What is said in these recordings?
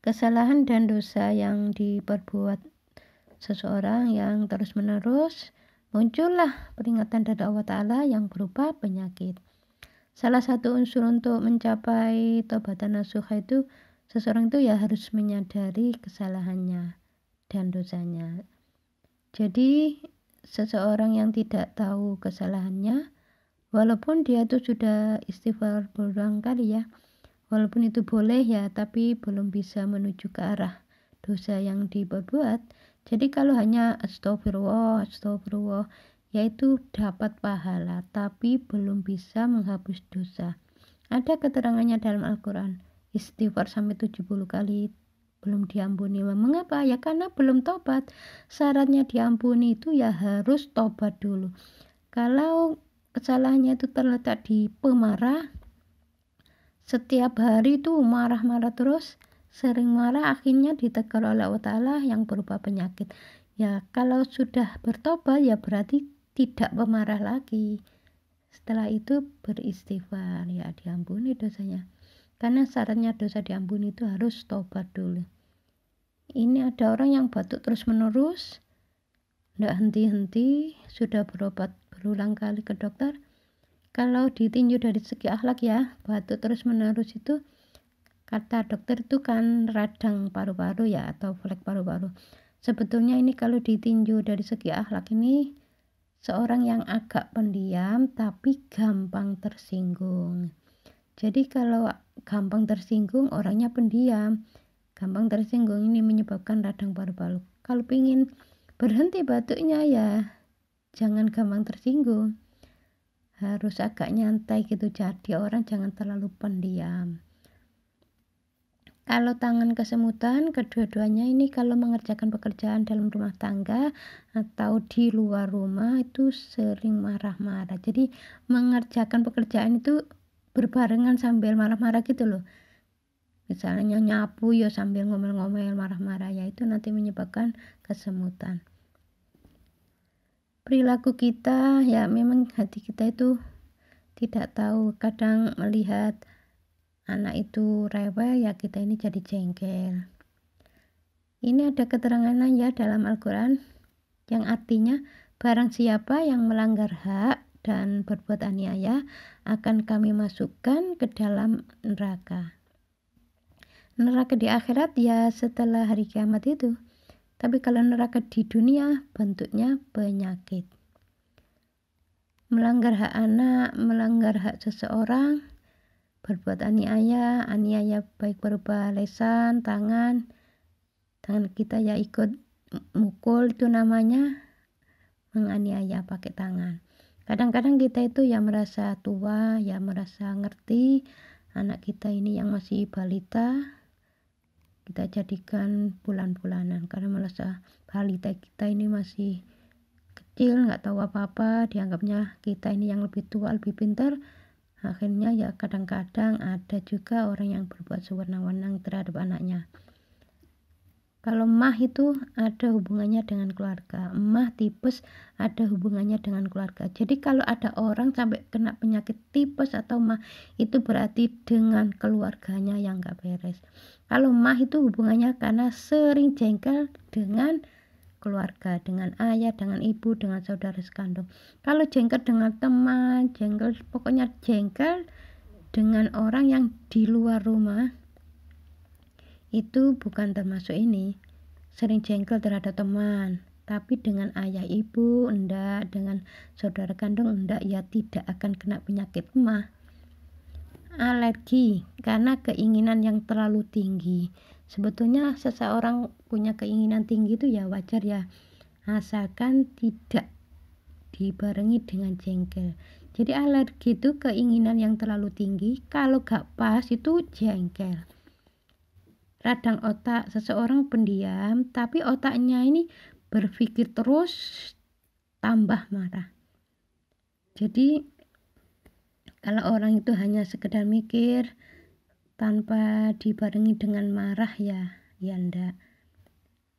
Kesalahan dan dosa yang diperbuat seseorang yang terus-menerus, muncullah peringatan dari Allah Ta'ala yang berupa penyakit. Salah satu unsur untuk mencapai taubatan nasuha itu, seseorang itu ya harus menyadari kesalahannya dan dosanya. Jadi seseorang yang tidak tahu kesalahannya, walaupun dia itu sudah istighfar berulang kali ya, walaupun itu boleh ya, tapi belum bisa menuju ke arah dosa yang diperbuat. Jadi kalau hanya astagfirullah, astagfirullah, yaitu dapat pahala, tapi belum bisa menghapus dosa. Ada keterangannya dalam Al-Quran, istighfar sampai 70 kali belum diampuni. Mengapa? Ya karena belum tobat. Syaratnya diampuni itu ya harus tobat dulu. Kalau kesalahannya itu terletak di pemarah, setiap hari itu marah-marah terus, sering marah, akhirnya ditegur oleh Allah Ta'ala yang berupa penyakit. Ya kalau sudah bertobat ya berarti tidak pemarah lagi. Setelah itu beristighfar, ya diampuni dosanya. Karena syaratnya dosa diampuni itu harus tobat dulu. Ini ada orang yang batuk terus-menerus, tidak henti-henti, sudah berobat berulang kali ke dokter. Kalau ditinjau dari segi akhlak ya, batuk terus-menerus itu, kata dokter itu kan radang paru-paru ya, atau flek paru-paru. Sebetulnya ini kalau ditinjau dari segi akhlak ini, seorang yang agak pendiam tapi gampang tersinggung. Jadi kalau gampang tersinggung, orangnya pendiam. Gampang tersinggung ini menyebabkan radang paru-paru. Kalau ingin berhenti batuknya ya jangan gampang tersinggung. Harus agak nyantai gitu. Jadi orang jangan terlalu pendiam. Kalau tangan kesemutan, kedua-duanya ini kalau mengerjakan pekerjaan dalam rumah tangga atau di luar rumah itu sering marah-marah. Jadi mengerjakan pekerjaan itu berbarengan sambil marah-marah gitu loh. Misalnya nyapu ya sambil ngomel-ngomel marah-marah, ya itu nanti menyebabkan kesemutan. Perilaku kita ya memang hati kita itu tidak tahu, kadang melihat anak itu rewel ya kita ini jadi jengkel. Ini ada keterangan ya dalam Al-Quran yang artinya barang siapa yang melanggar hak dan berbuat aniaya akan kami masukkan ke dalam neraka. Neraka di akhirat ya setelah hari kiamat itu. Tapi kalau neraka di dunia bentuknya penyakit. Melanggar hak anak, melanggar hak seseorang, berbuat aniaya baik berupa lisan, tangan kita ya ikut mukul, itu namanya menganiaya pakai tangan. Kadang-kadang kita itu ya merasa tua, ya merasa ngerti anak kita ini yang masih balita, kita jadikan bulan-bulanan karena merasa balita kita ini masih kecil, nggak tahu apa-apa, dianggapnya kita ini yang lebih tua, lebih pintar. Akhirnya ya kadang-kadang ada juga orang yang berbuat sewenang-wenang terhadap anaknya. Kalau mah itu ada hubungannya dengan keluarga, mah tipes ada hubungannya dengan keluarga. Jadi kalau ada orang sampai kena penyakit tipes atau mah, itu berarti dengan keluarganya yang gak beres. Kalau mah itu hubungannya karena sering jengkel dengan keluarga, dengan ayah, dengan ibu, dengan saudara sekandung. Kalau jengkel dengan teman, pokoknya jengkel dengan orang yang di luar rumah, itu bukan termasuk ini. Sering jengkel terhadap teman, tapi dengan ayah ibu enggak, dengan saudara kandung enggak, ya tidak akan kena penyakit mah. Alergi karena keinginan yang terlalu tinggi. Sebetulnya seseorang punya keinginan tinggi itu ya wajar ya, asalkan tidak dibarengi dengan jengkel. Jadi alergi itu keinginan yang terlalu tinggi, kalau gak pas itu jengkel. Radang otak, seseorang pendiam tapi otaknya ini berpikir terus, tambah marah. Jadi kalau orang itu hanya sekedar mikir tanpa dibarengi dengan marah ya enggak.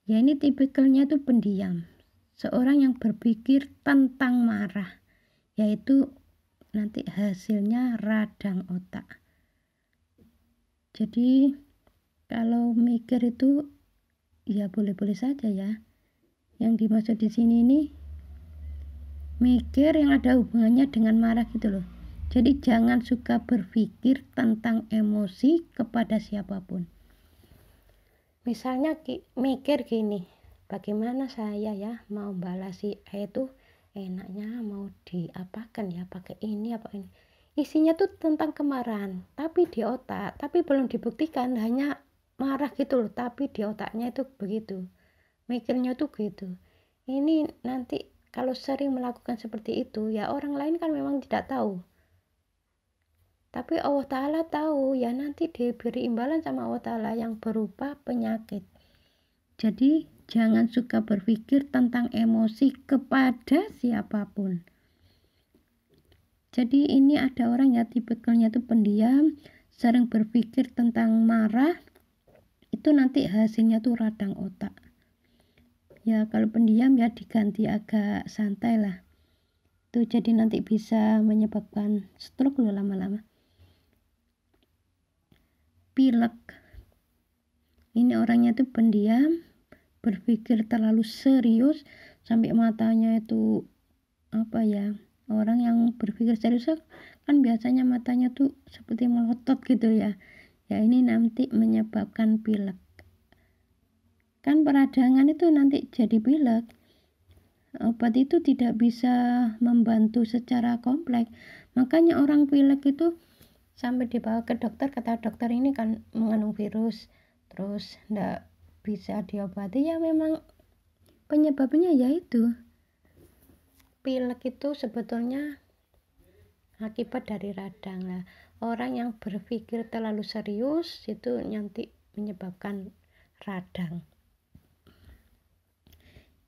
Ya ini tipikalnya itu pendiam, seorang yang berpikir tentang marah, yaitu nanti hasilnya radang otak. Jadi Kalau mikir itu ya boleh-boleh saja ya. Yang dimaksud di sini ini mikir yang ada hubungannya dengan marah gitu loh. Jadi jangan suka berpikir tentang emosi kepada siapapun. Misalnya mikir gini, bagaimana saya ya mau balas si A itu, enaknya mau diapakan ya, pakai ini apa ini. Isinya tuh tentang kemarahan, tapi di otak, tapi belum dibuktikan, hanya marah gitu loh, tapi di otaknya itu begitu. Mikirnya tuh gitu. Ini nanti kalau sering melakukan seperti itu, ya orang lain kan memang tidak tahu. Tapi Allah Ta'ala tahu, ya nanti diberi imbalan sama Allah Ta'ala yang berupa penyakit. Jadi jangan suka berpikir tentang emosi kepada siapapun. Jadi ini ada orang ya tipikalnya tuh pendiam, sering berpikir tentang marah, itu nanti hasilnya tuh radang otak. Ya kalau pendiam ya diganti agak santai lah. Tuh jadi nanti bisa menyebabkan stroke loh lama-lama. Pilek. Ini orangnya tuh pendiam, berpikir terlalu serius sampai matanya itu apa ya? Orang yang berpikir serius kan biasanya matanya tuh seperti melotot gitu ya. Ya ini nanti menyebabkan pilek. Kan peradangan itu nanti jadi pilek. Obat itu tidak bisa membantu secara kompleks. Makanya orang pilek itu sampai dibawa ke dokter, kata dokter ini kan mengandung virus, terus tidak bisa diobati. Ya memang penyebabnya yaitu pilek itu sebetulnya akibat dari radang lah. Orang yang berpikir terlalu serius itu nanti menyebabkan radang.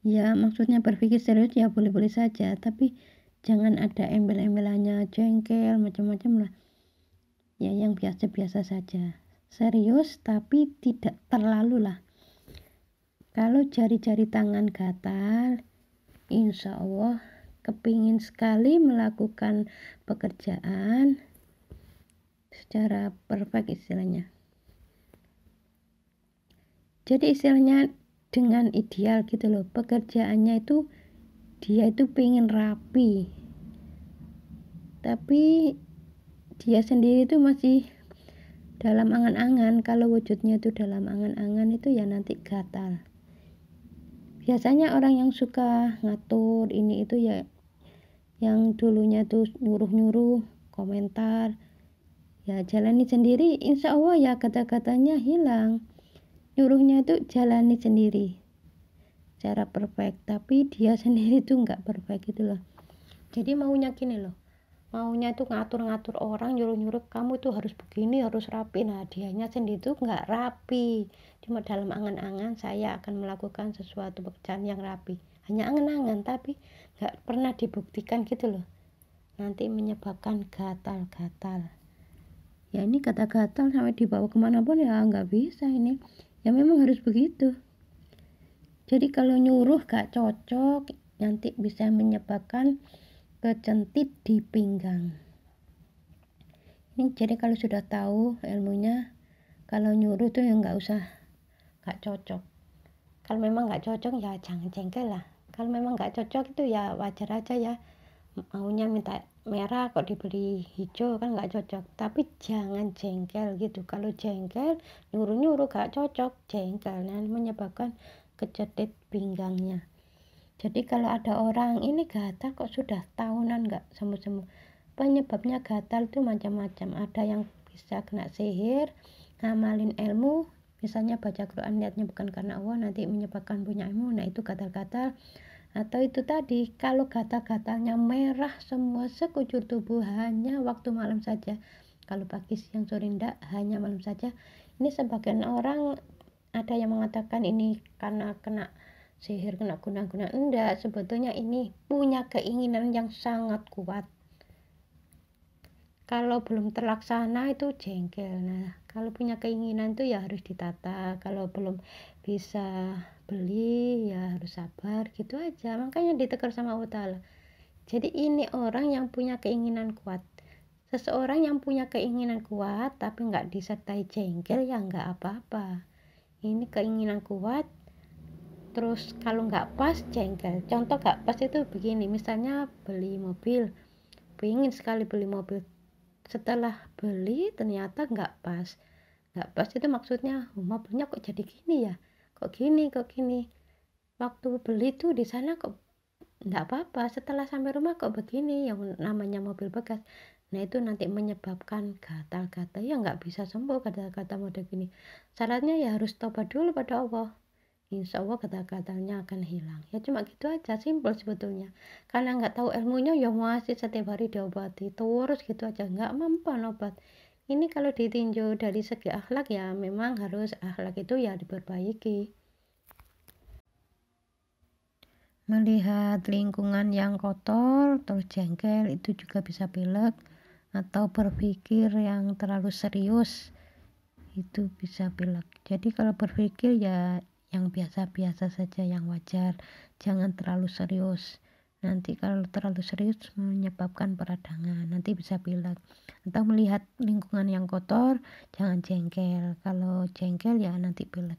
Ya maksudnya berpikir serius ya boleh-boleh saja, tapi jangan ada embel-embelannya, jengkel, macam-macam lah. Ya yang biasa-biasa saja. Serius tapi tidak terlalu lah. Kalau jari-jari tangan gatal, insya Allah kepingin sekali melakukan pekerjaan secara perfect istilahnya. Jadi istilahnya dengan ideal gitu loh, pekerjaannya itu dia itu pengen rapi, tapi dia sendiri itu masih dalam angan-angan. Kalau wujudnya itu dalam angan-angan itu ya nanti gatal. Biasanya orang yang suka ngatur ini itu ya yang dulunya tuh nyuruh-nyuruh, komentar, ya jalani sendiri, insya Allah ya kata-katanya hilang. Nyuruhnya itu jalani sendiri cara perfect, tapi dia sendiri tuh nggak perfect gitu loh. Jadi maunya gini loh, maunya tuh ngatur-ngatur orang, nyuruh-nyuruh kamu tuh harus begini, harus rapi. Nah dianya sendiri tuh nggak rapi, cuma dalam angan-angan saya akan melakukan sesuatu pekerjaan yang rapi, hanya angan-angan tapi nggak pernah dibuktikan gitu loh. Nanti menyebabkan gatal-gatal. Ya ini kata gatal sampai dibawa kemanapun ya nggak bisa ini. Ya memang harus begitu. Jadi kalau nyuruh gak cocok, nanti bisa menyebabkan kecentit di pinggang. Ini jadi kalau sudah tahu ilmunya, kalau nyuruh tuh ya nggak usah gak cocok. Kalau memang gak cocok ya jangan jengkel lah. Kalau memang gak cocok itu ya wajar aja ya. Maunya minta merah kok dibeli hijau kan gak cocok. Tapi jangan jengkel gitu. Kalau jengkel nyuruh-nyuruh gak cocok, jengkel nah menyebabkan kecetit pinggangnya. Jadi kalau ada orang ini gatal kok sudah tahunan gak sembuh-sembuh, penyebabnya gatal itu macam-macam. Ada yang bisa kena sihir, ngamalin ilmu, misalnya baca Quran niatnya bukan karena Allah, nanti menyebabkan punya ilmu, nah itu gatal-gatal. Atau itu tadi, kalau gatal-gatalnya merah semua sekujur tubuh, hanya waktu malam saja. Kalau pagi, siang, sore enggak, hanya malam saja. Ini sebagian orang ada yang mengatakan ini karena kena sihir, kena guna-guna. Enggak, sebetulnya ini punya keinginan yang sangat kuat. Kalau belum terlaksana itu jengkel. Nah, kalau punya keinginan itu ya harus ditata. Kalau belum bisa beli ya harus sabar gitu aja. Makanya ditegur sama Allah Ta'ala. Jadi ini orang yang punya keinginan kuat. Seseorang yang punya keinginan kuat tapi nggak disertai jengkel ya nggak apa-apa. Ini keinginan kuat, terus kalau nggak pas jengkel. Contoh nggak pas itu begini, misalnya beli mobil, pengen sekali beli mobil, setelah beli ternyata nggak pas itu maksudnya, mobilnya kok jadi gini ya, kok gini, waktu beli tuh di sana kok nggak apa-apa, setelah sampai rumah kok begini, yang namanya mobil bekas. Nah itu nanti menyebabkan gatal-gatal, ya nggak bisa sembuh gatal-gatal model gini. Syaratnya ya harus tobat dulu pada Allah, insya Allah gatal-gatalnya akan hilang. Ya cuma gitu aja, simpel sebetulnya. Karena nggak tahu ilmunya ya masih setiap hari diobati terus gitu aja, nggak mempan obat. Ini kalau ditinjau dari segi akhlak ya memang harus akhlak itu ya diperbaiki. Melihat lingkungan yang kotor terus jengkel itu juga bisa pilek, atau berpikir yang terlalu serius itu bisa pilek. Jadi kalau berpikir ya yang biasa-biasa saja, yang wajar, jangan terlalu serius. Nanti kalau terlalu serius menyebabkan peradangan, nanti bisa pilek. Atau melihat lingkungan yang kotor, jangan jengkel. Kalau jengkel ya nanti pilek.